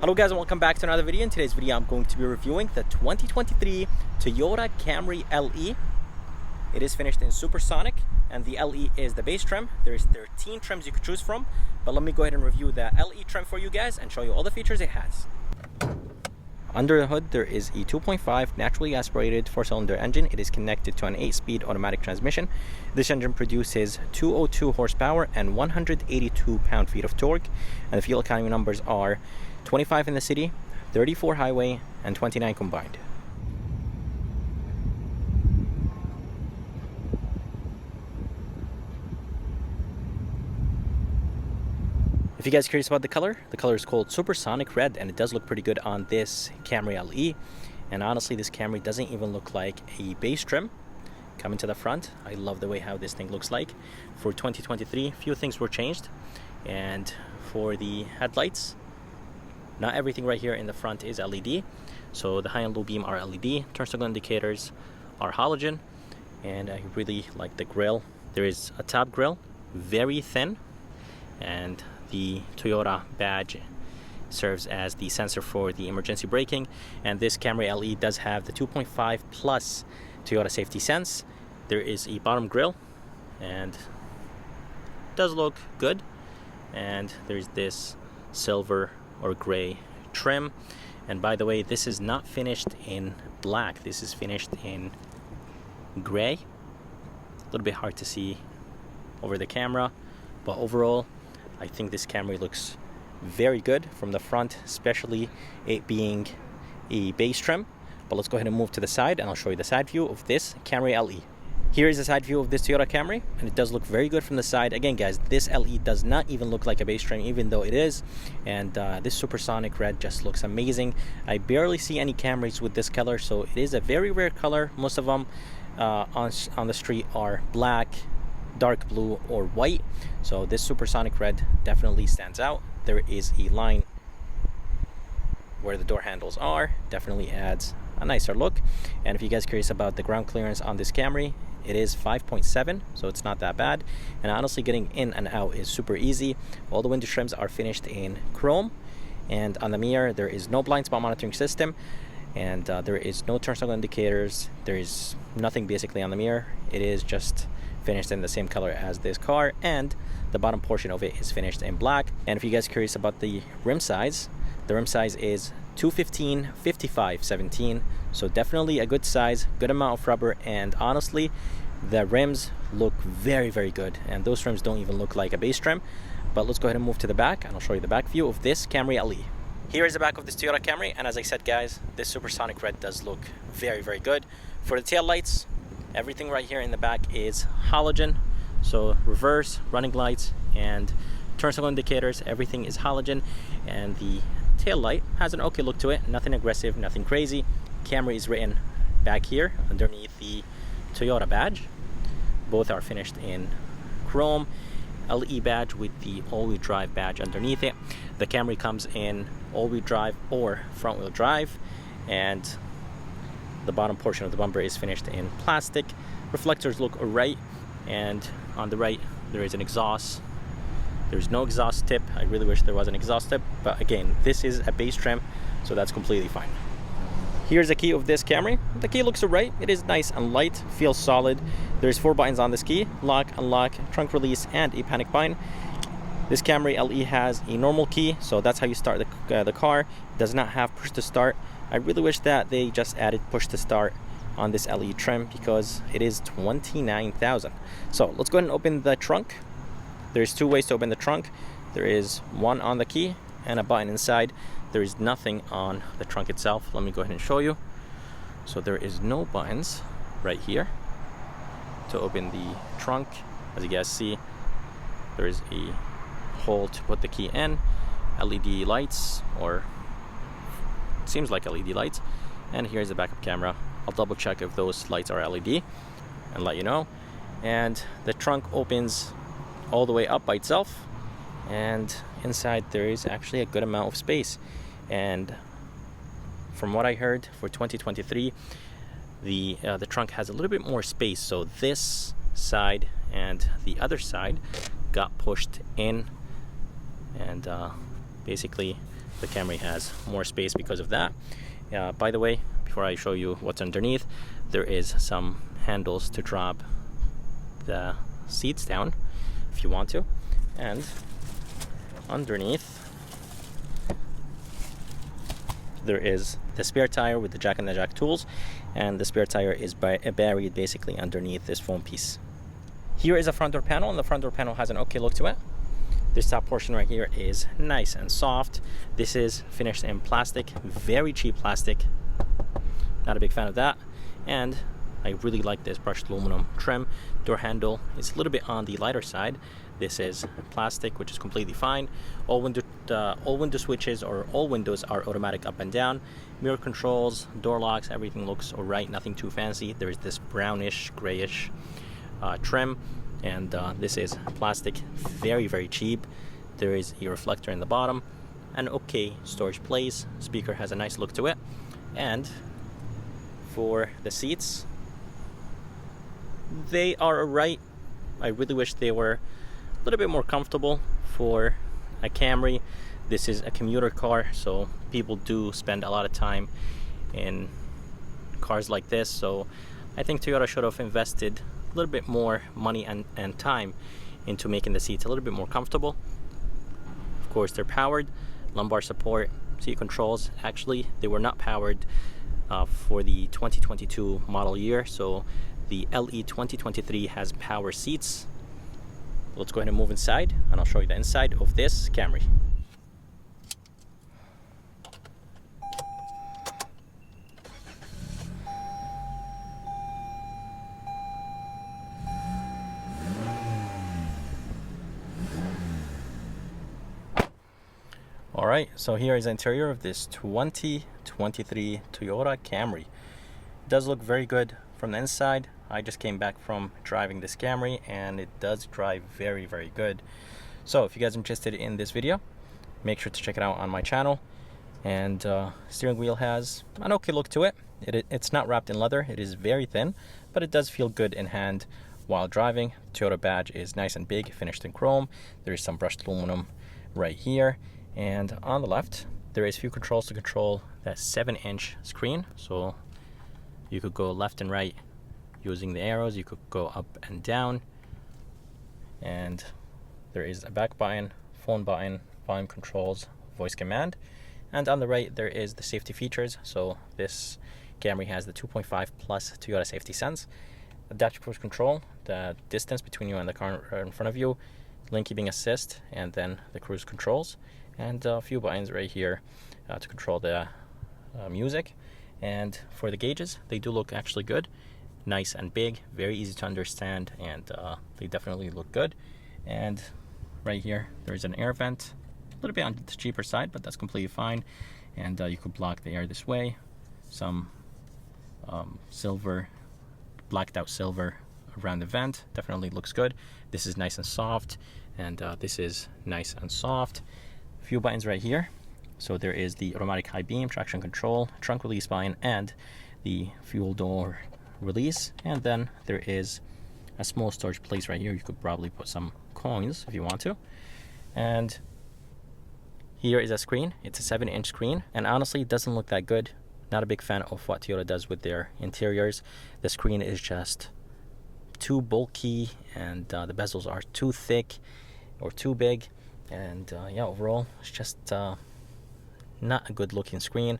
Hello guys, and welcome back to another video. In today's video I'm going to be reviewing the 2023 Toyota Camry LE. It is finished in Supersonic and the LE is the base trim. There's 13 trims you could choose from, but let me go ahead and review the LE trim for you guys and show you all the features it has. Under the hood there is a 2.5 naturally aspirated 4-cylinder engine. It is connected to an 8-speed automatic transmission. This engine produces 202 horsepower and 182 pound-feet of torque, and the fuel economy numbers are 25 in the city, 34 highway, and 29 combined. If you guys are curious about the color is called Supersonic Red, and it does look pretty good on this Camry LE. And honestly, this Camry doesn't even look like a base trim. Coming to the front, I love the way how this thing looks like. For 2023, few things were changed. And for the headlights, not everything right here in the front is LED. So the high and low beam are LED. Turn signal indicators are halogen. And I really like the grille. There is a top grille, very thin, and the Toyota badge serves as the sensor for the emergency braking. And this Camry LE does have the 2.5 plus Toyota safety sense. There is a bottom grille and it does look good. And there's this silver or gray trim. And by the way, this is not finished in black. This is finished in gray. A little bit hard to see over the camera, but overall I think this Camry looks very good from the front, especially it being a base trim. But let's go ahead and move to the side and I'll show you the side view of this Camry LE. Here is the side view of this Toyota Camry, and it does look very good from the side. Again guys, this LE does not even look like a base trim, even though it is. And this Supersonic Red just looks amazing. I barely see any Camrys with this color, so it is a very rare color. Most of them on the street are black, dark blue, or white. So this Supersonic Red definitely stands out. There is a line where the door handles are, definitely adds a nicer look. And if you guys are curious about the ground clearance on this Camry, it is 5.7, so it's not that bad. And honestly, getting in and out is super easy. All the window trims are finished in chrome, and on the mirror there is no blind spot monitoring system, and there is no turn signal indicators. There is nothing basically on the mirror. It is just finished in the same color as this car, and the bottom portion of it is finished in black. And if you guys are curious about the rim size, the rim size is 215/55/17, so definitely a good size, good amount of rubber. And honestly, the rims look very good, and those rims don't even look like a base trim. But let's go ahead and move to the back and I'll show you the back view of this Camry LE. Here is the back of this Toyota Camry, and as I said guys, this Supersonic Red does look very good. For the tail lights, everything right here in the back is halogen, so reverse, running lights, and turn signal indicators, everything is halogen. And the tail light has an okay look to it, nothing aggressive, nothing crazy. Camry is written back here underneath the Toyota badge. Both are finished in chrome. LE badge with the all-wheel drive badge underneath it. The Camry comes in all-wheel drive or front-wheel drive, and the bottom portion of the bumper is finished in plastic. Reflectors look alright, and on the right there is an exhaust. There's no exhaust tip. I really wish there was an exhaust tip, but again, this is a base trim, so that's completely fine. Here's the key of this Camry. The key looks alright. It is nice and light, feels solid. There's 4 buttons on this key: lock, unlock, trunk release, and a panic button. This Camry LE has a normal key, so that's how you start the car. It does not have push to start. I really wish that they just added push to start on this LE trim, because it is $29,000. So let's go ahead and open the trunk. There's 2 ways to open the trunk. There is one on the key and a button inside. There is nothing on the trunk itself. Let me go ahead and show you. So there is no buttons right here to open the trunk. As you guys see, there is a hole to put the key in. LED lights, or seems like LED lights. And here's the backup camera. I'll double check if those lights are LED and let you know. And the trunk opens all the way up by itself, and inside there is actually a good amount of space. And from what I heard, for 2023 the trunk has a little bit more space, so this side and the other side got pushed in, and basically the Camry has more space because of that. By the way, before I show you what's underneath, there is some handles to drop the seats down if you want to, and underneath there is the spare tire with the jack and the jack tools, and the spare tire is buried basically underneath this foam piece. Here is a front door panel, and the front door panel has an okay look to it. This top portion right here is nice and soft. This is finished in plastic, very cheap plastic. Not a big fan of that. And I really like this brushed aluminum trim. Door handle is a little bit on the lighter side. This is plastic, which is completely fine. All window switches, or all windows, are automatic up and down. Mirror controls, door locks, everything looks alright, nothing too fancy. There is this brownish, grayish trim, and this is plastic, very, very cheap. There is a reflector in the bottom, an okay storage place. Speaker has a nice look to it. And for the seats, they are alright. I really wish they were a little bit more comfortable for a Camry. This is a commuter car, so people do spend a lot of time in cars like this. So I think Toyota should have invested a little bit more money and time into making the seats a little bit more comfortable. Of course, they're powered, lumbar support, seat controls. Actually, they were not powered for the 2022 model year, so the LE 2023 has power seats. Let's go ahead and move inside, and I'll show you the inside of this Camry. Alright, so here is the interior of this 2023 Toyota Camry. It does look very good from the inside. I just came back from driving this Camry, and it does drive very, very good. So if you guys are interested in this video, make sure to check it out on my channel. And steering wheel has an okay look to it. It's not wrapped in leather, it is very thin, but it does feel good in hand while driving. Toyota badge is nice and big, finished in chrome. There is some brushed aluminum right here. And on the left, there is few controls to control that 7-inch screen. So you could go left and right using the arrows. You could go up and down. And there is a back button, phone button, volume controls, voice command. And on the right, there is the safety features. So this Camry has the 2.5 plus Toyota Safety Sense, adaptive cruise control, the distance between you and the car in front of you, lane keeping assist, and then the cruise controls, and a few buttons right here to control the music. And for the gauges, they do look actually good, nice and big, very easy to understand, and they definitely look good. And right here, there's an air vent, a little bit on the cheaper side, but that's completely fine. And you could block the air this way. Some silver, blacked out silver around the vent, definitely looks good. This is nice and soft, and this is nice and soft. A few buttons right here. So there is the automatic high beam, traction control, trunk release button, and the fuel door release. And then there is a small storage place right here. You could probably put some coins if you want to. And here is a screen. It's a 7-inch screen, and honestly, it doesn't look that good. Not a big fan of what Toyota does with their interiors. The screen is just too bulky, and the bezels are too thick or too big. And yeah, overall, it's just not a good looking screen.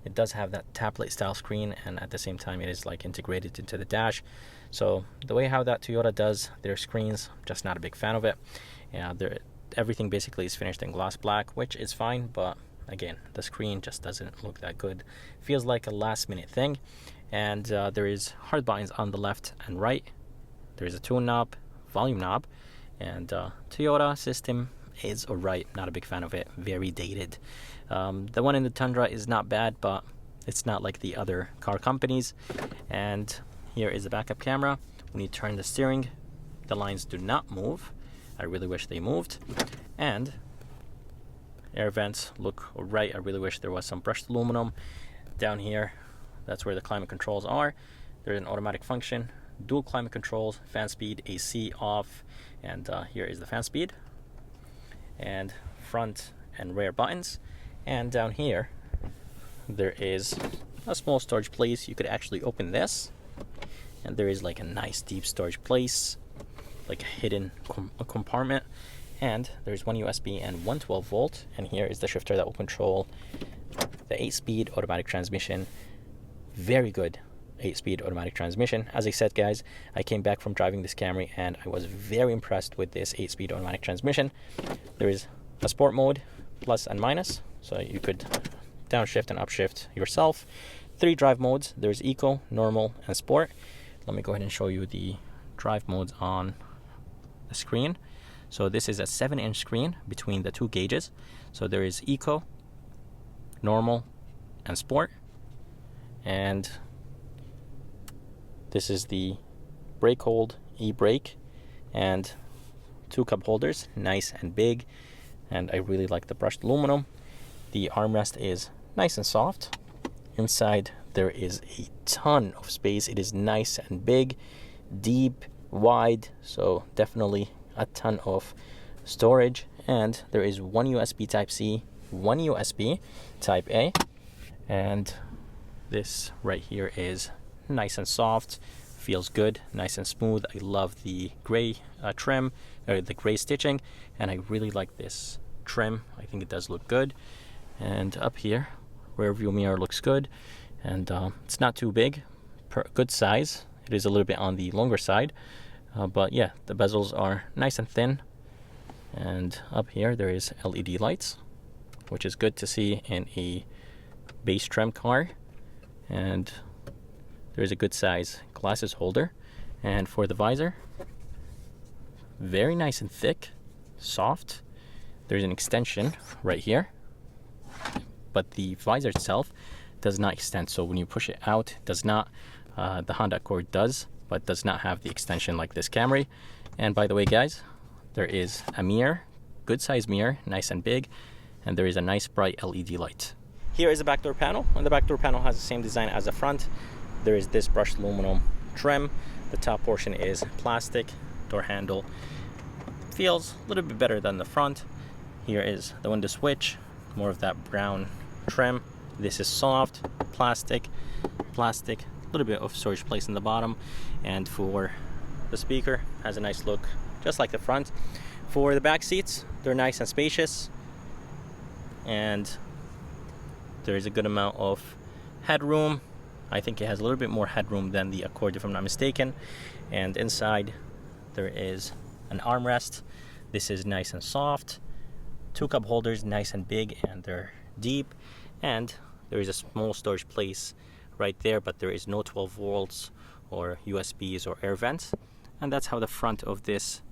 It does have that tablet style screen, and at the same time, it is like integrated into the dash. So the way how that Toyota does their screens, just not a big fan of it. Yeah, everything basically is finished in gloss black, which is fine, but again, the screen just doesn't look that good. Feels like a last minute thing. And there is hard buttons on the left and right. There is a tune knob, volume knob, and Toyota system is alright. Not a big fan of it. Very dated. The one in the Tundra is not bad, but it's not like the other car companies. And here is the backup camera. When you turn the steering, the lines do not move. I really wish they moved. And air vents look alright. I really wish there was some brushed aluminum down here. That's where the climate controls are. There's an automatic function, dual climate controls, fan speed, AC off, and here is the fan speed, and front and rear buttons. And down here there is a small storage place. You could actually open this, and there is like a nice deep storage place, like a hidden compartment. And there's one USB and one 12 volt. And here is the shifter that will control the 8-speed automatic transmission. Very good 8-speed automatic transmission. As I said, guys, I came back from driving this Camry and I was very impressed with this 8-speed automatic transmission. There is a sport mode, plus and minus, so you could downshift and upshift yourself. 3 drive modes. There's eco, normal, and sport. Let me go ahead and show you the drive modes on the screen. So this is a 7-inch screen between the 2 gauges. So there is eco, normal, and sport. And this is the brake hold, e-brake, and 2 cup holders, nice and big. And I really like the brushed aluminum. The armrest is nice and soft. Inside there is a ton of space. It is nice and big, deep, wide, so definitely a ton of storage. And there is one USB type C, one USB type A, and this right here is nice and soft, feels good, nice and smooth. I love the gray trim, or the gray stitching, and I really like this trim. I think it does look good. And up here, rear view mirror looks good, and it's not too big, good size. It is a little bit on the longer side, but yeah, the bezels are nice and thin. And up here there is LED lights, which is good to see in a base trim car. And there is a good size glasses holder. And for the visor, very nice and thick, soft. There's an extension right here, but the visor itself does not extend. So when you push it out, it does not. The Honda Accord does, but does not have the extension like this Camry. And by the way, guys, there is a mirror, good size mirror, nice and big, and there is a nice bright LED light. Here is the back door panel, and the back door panel has the same design as the front. There is this brushed aluminum trim. The top portion is plastic. Door handle feels a little bit better than the front. Here is the window switch, more of that brown trim. This is soft, plastic, a little bit of storage place in the bottom. And for the speaker, has a nice look, just like the front. For the back seats, they're nice and spacious, and there is a good amount of headroom. I think it has a little bit more headroom than the Accord, if I'm not mistaken. And inside there is an armrest. This is nice and soft. 2 cup holders, nice and big, and they're deep. And there is a small storage place right there, but there is no 12 volts or USBs or air vents. And that's how the front of this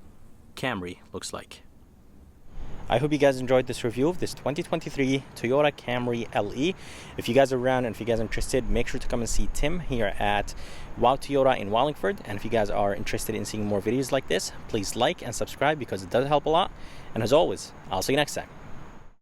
Camry looks like. I hope you guys enjoyed this review of this 2023 Toyota Camry LE. If you guys are around and if you guys are interested, make sure to come and see Tim here at Wow Toyota in Wallingford. And if you guys are interested in seeing more videos like this, please like and subscribe because it does help a lot. And as always, I'll see you next time.